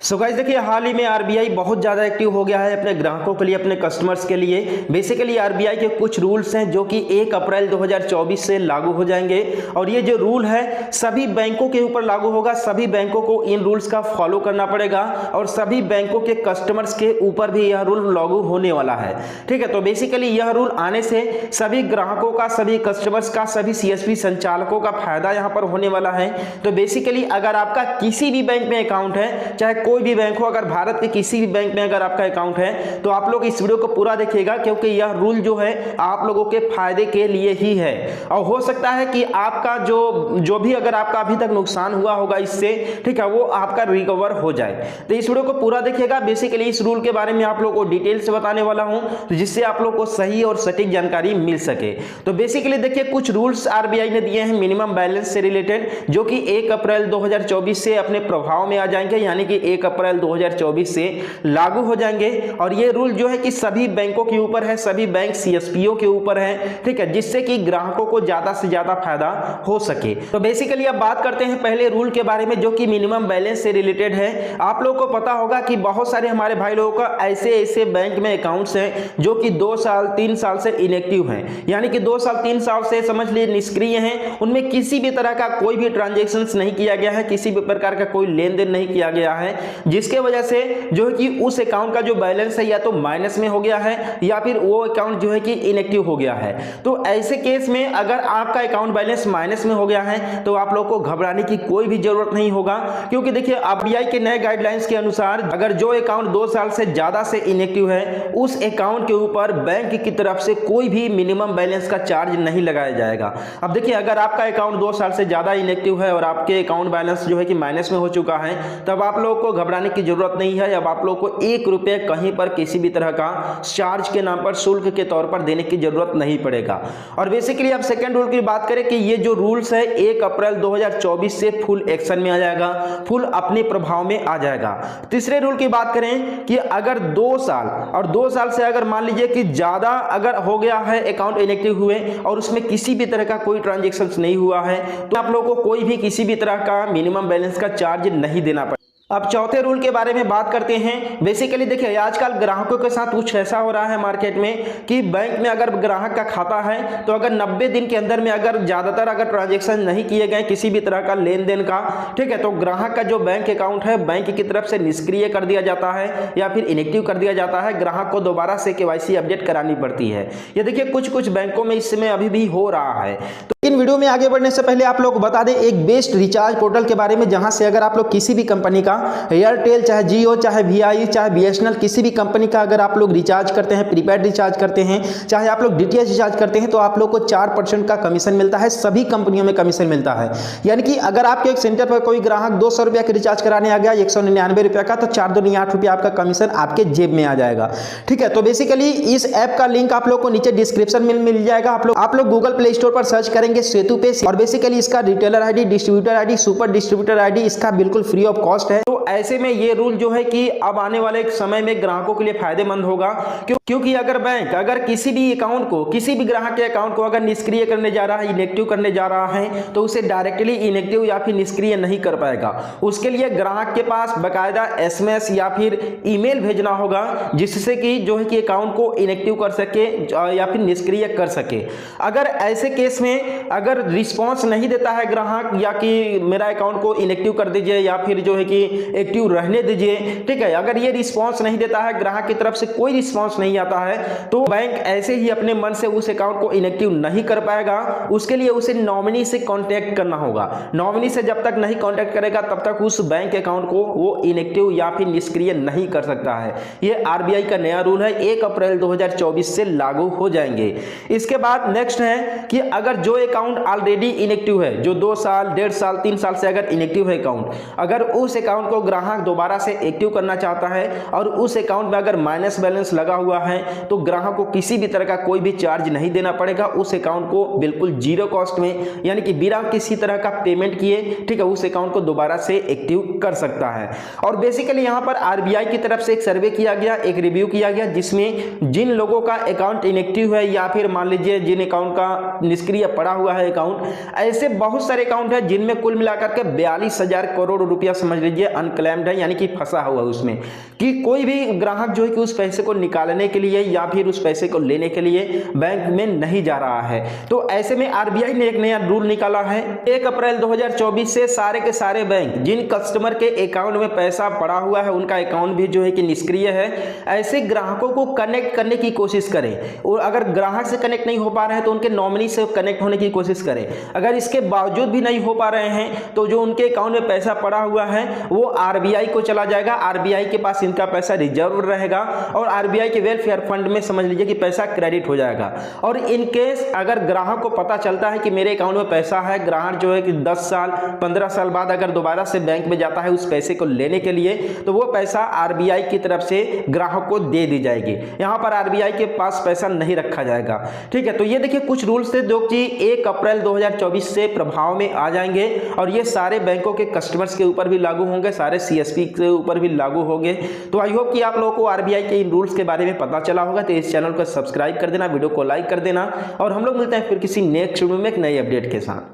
So guys देखिए, हाल ही में RBI बहुत ज़्यादा एक्टिव हो गया है अपने ग्राहकों के लिए, अपने कस्टमर्स के लिए। बेसिकली आरबीआई के कुछ रूल्स हैं जो कि 1 अप्रैल 2024 से लागू हो जाएंगे और ये जो रूल है सभी बैंकों के ऊपर लागू होगा। सभी बैंकों को इन रूल्स का फॉलो करना पड़ेगा और सभी बैंकों के कस्टमर्स के ऊपर भी यह रूल लागू होने वाला है। ठीक है, तो बेसिकली यह रूल आने से सभी ग्राहकों का, सभी कस्टमर्स का, सभी सीएसपी संचालकों का फायदा यहाँ पर होने वाला है। तो बेसिकली अगर आपका किसी भी बैंक में अकाउंट है, चाहे कोई भी बैंक हो, अगर भारत के किसी भी बैंक में अगर आपका अकाउंट है तो आप लोग इस वीडियो को पूरा देखिएगा, क्योंकि यह रूल जो है आप लोगों के फायदे के लिए ही है। और हो सकता है कि आपका जो भी अगर आपका अभी तक नुकसान हुआ होगा इससे, ठीक है, वो आपका रिकवर हो जाए। तो इस वीडियो को पूरा देखिएगा। बेसिकली इस रूल के बारे में आप लोग को डिटेल से बताने वाला हूं, जिससे आप लोग को सही और सटीक जानकारी मिल सके। तो बेसिकली देखिए, कुछ रूल्स आरबीआई ने दिए हैं मिनिमम बैलेंस से रिलेटेड, जो कि 1 अप्रैल 2024 से अपने प्रभाव में आ जाएंगे, यानी कि 1 अप्रैल 2024 से लागू हो जाएंगे। और ये रूल जो है कि सभी बैंकों के ऊपर है, सभी बैंक सीएसपीओ के ऊपर है, ठीक है, जिससे कि ग्राहकों को ज्यादा से ज्यादा फायदा हो सके। तो बेसिकली अब बात करते हैं पहले रूल के बारे में, जो कि मिनिमम बैलेंस से रिलेटेड है। आप लोगों को पता होगा कि बहुत सारे हमारे भाई लोगों का ऐसे बैंक में अकाउंट्स हैं जो कि 2 साल 3 साल से इनएक्टिव हैं, यानी कि 2 साल 3 साल से समझ लीजिए निष्क्रिय हैं। उनमें किसी भी तरह का कोई भी ट्रांजैक्शंस नहीं किया गया है, किसी भी प्रकार का कोई लेन देन नहीं किया गया है, जिसके वजह से जो है कि उस अकाउंट का जो बैलेंस है या तो माइनस में हो गया है या फिर वो अकाउंट जो है कि इनएक्टिव हो गया है। तो ऐसे केस में अगर आपका अकाउंट बैलेंस माइनस में हो गया है तो आप लोग को घबराने की कोई भी जरूरत नहीं होगा, क्योंकि देखिए आरबीआई के नए गाइडलाइंस के अनुसार अगर जो अकाउंट 2 साल से ज्यादा से इनएक्टिव है, उस अकाउंट के ऊपर बैंक की तरफ से कोई भी मिनिमम बैलेंस का चार्ज नहीं लगाया जाएगा। अब देखिए, अगर आपका अकाउंट 2 साल से ज्यादा इनएक्टिव है और आपके अकाउंट बैलेंस जो है कि माइनस में हो चुका है, तब आप लोगों को घबराने की जरूरत नहीं है। अब आप लोग को 1 रुपये कहीं पर किसी भी तरह का चार्ज के नाम पर, शुल्क के तौर पर देने की जरूरत नहीं पड़ेगा। और बेसिकली अब सेकंड रूल की बात करें कि ये जो रूल्स है 1 अप्रैल 2024 से फुल एक्शन में आ जाएगा, फुल अपने प्रभाव में आ जाएगा। तीसरे रूल की बात करें कि अगर 2 साल और 2 साल से अगर मान लीजिए कि ज्यादा अगर हो गया है अकाउंट इनएक्टिव हुए और उसमें किसी भी तरह का कोई ट्रांजेक्शन नहीं हुआ है, तो आप लोगों को कोई भी किसी भी तरह का मिनिमम बैलेंस का चार्ज नहीं देना पड़ेगा। अब चौथे रूल के बारे में बात करते हैं। बेसिकली देखिए, आजकल ग्राहकों के साथ कुछ ऐसा हो रहा है मार्केट में कि बैंक में अगर ग्राहक का खाता है तो अगर 90 दिन के अंदर में अगर ज्यादातर अगर ट्रांजैक्शन नहीं किए गए किसी भी तरह का लेन देन का, ठीक है, तो ग्राहक का जो बैंक अकाउंट है बैंक की तरफ से निष्क्रिय कर दिया जाता है या फिर इनएक्टिव कर दिया जाता है। ग्राहक को दोबारा से केवाईसी अपडेट करानी पड़ती है। ये देखिए कुछ बैंकों में इस समय अभी भी हो रहा है। तो इन वीडियो में आगे बढ़ने से पहले आप लोग बता दें एक बेस्ट रिचार्ज पोर्टल के बारे में, जहां से अगर आप लोग किसी भी कंपनी का, एयरटेल चाहे जियो चाहे वीआई चाहे बीएसएनएल, किसी भी कंपनी का अगर आप लोग रिचार्ज करते हैं, प्रीपेड रिचार्ज करते हैं, चाहे आप लोग डीटीएच रिचार्ज करते हैं, तो आप लोग को 4% का कमीशन मिलता है। सभी कंपनियों में कमीशन मिलता है। यानी कि अगर आपके एक सेंटर पर कोई ग्राहक 200 रुपया का रिचार्ज कराने आ गया 199 रुपया का, तो 4 दूनी 8 रुपया आपका कमीशन आपके जेब में आ जाएगा। ठीक है, तो बेसिकली इस ऐप का लिंक आप लोग को नीचे डिस्क्रिप्शन में मिल जाएगा। आप लोग गूगल प्ले स्टोर पर सर्च करेंगे सेतु पे, और बेसिकली इसका retailer ID, distributor ID, super distributor ID इसका बिल्कुल फ्री ऑफ कॉस्ट है। तो ऐसे में ये रूल जो है कि अब आने वाले एक समय में ग्राहकों के लिए फायदेमंद होगा, क्योंकि अगर बैंक अगर किसी भी अकाउंट को, किसी भी ग्राहक के अकाउंट को अगर निष्क्रिय करने जा रहा है, इनएक्टिव करने जा रहा है, तो उसे डायरेक्टली इनएक्टिव या फिर निष्क्रिय नहीं कर पाएगा। उसके लिए ग्राहक के पास बकायदा एसएमएस या फिर ईमेल भेजना होगा, जिससे कि जो है कि अकाउंट को इनएक्टिव कर सके या फिर निष्क्रिय कर सके। अगर ऐसे केस में अगर रिस्पॉन्स नहीं देता है ग्राहक, या कि मेरा अकाउंट को इनएक्टिव कर दीजिए या फिर जो है कि एक्टिव रहने दीजिए, ठीक है, अगर ये रिस्पांस नहीं देता है, ग्राहक की तरफ से कोई रिस्पांस नहीं आता है, तो बैंक ऐसे ही अपने मन से उस अकाउंट को इनएक्टिव नहीं कर पाएगा। उसके लिए उसे नॉमिनी से कांटेक्ट करना होगा। नॉमिनी से जब तक नहीं कांटेक्ट करेगा तब तक उस बैंक अकाउंट को वो इनएक्टिव या फिर निष्क्रिय नहीं कर सकता है। ये आरबीआई का नया रूल है, 1 अप्रैल 2024 से लागू हो जाएंगे। इसके बाद नेक्स्ट है कि अगर जो अकाउंट ऑलरेडी इनएक्टिव है, जो 2 साल 1.5 साल 3 साल से अगर इनएक्टिव है अकाउंट, अगर उस अकाउंट को ग्राहक दोबारा से एक्टिव करना चाहता है और उस अकाउंट में अगर माइनस बैलेंस लगा हुआ है, तो ग्राहक को किसी भी तरह का कोई भी चार्ज नहीं देना पड़ेगा। उस अकाउंट को बिल्कुल जीरो कॉस्ट में, यानी कि बिना किसी तरह का पेमेंट किए, ठीक है, उस अकाउंट को दोबारा से एक्टिव कर सकता है। और बेसिकली यहां पर आरबीआई की तरफ से एक सर्वे किया गया, एक रिव्यू किया गया, जिसमें जिन लोगों का अकाउंट इनएक्टिव है या फिर मान लीजिए जिन अकाउंट का निष्क्रिय पड़ा हुआ है अकाउंट, ऐसे बहुत सारे अकाउंट है जिनमें कुल मिलाकर के 42,000 करोड़ रुपया समझ लीजिए अनक्लेम्ड है, यानी कि फंसा हुआ है उसमें, कि कोई भी ग्राहक जो है कि उस पैसे को निकालने के लिए या फिर उस पैसे को लेने के लिए बैंक में नहीं जा रहा है। तो ऐसे में आरबीआई ने एक नया रूल निकाला है। 1 अप्रैल 2024 से सारे के सारे बैंक जिन कस्टमर के अकाउंट में पैसा पड़ा हुआ है, उनका अकाउंट भी जो है कि निष्क्रिय है, ऐसे ग्राहकों को कनेक्ट करने की कोशिश करें। और अगर ग्राहक से कनेक्ट नहीं हो पा रहे हैं तो उनके नॉमिनी से कनेक्ट होने की कोशिश करें। अगर इसके बावजूद भी नहीं हो पा रहे हैं तो जो उनके अकाउंट में पैसा पड़ा हुआ है वो आरबीआई को चला जाएगा। आरबीआई के पास इनका पैसा रिजर्व रहेगा और आरबीआई के वेलफेयर फंड में समझ लीजिए कि पैसा क्रेडिट हो जाएगा। और इन केस अगर ग्राहक को पता चलता है कि मेरे अकाउंट में पैसा है, ग्राहक जो है कि 10 साल 15 साल बाद अगर दोबारा से बैंक में जाता है उस पैसे को लेने के लिए, तो वो पैसा आरबीआई की तरफ से ग्राहक को दे दी जाएगी। यहां पर आरबीआई के पास पैसा नहीं रखा जाएगा। ठीक है, तो ये देखिए कुछ रूल्स थे जो कि 1 अप्रैल 2024 से प्रभाव में आ जाएंगे और ये सारे बैंकों के कस्टमर्स के ऊपर भी लागू होंगे, सारे सीएसपी के ऊपर भी लागू होंगे। तो आई होप कि आप लोगों को आरबीआई के इन रूल्स के बारे में पता चला होगा। तो इस चैनल को सब्सक्राइब कर देना, वीडियो को लाइक कर देना और हम लोग मिलते हैं फिर किसी नेक्स्ट वीडियो में एक नई अपडेट के साथ।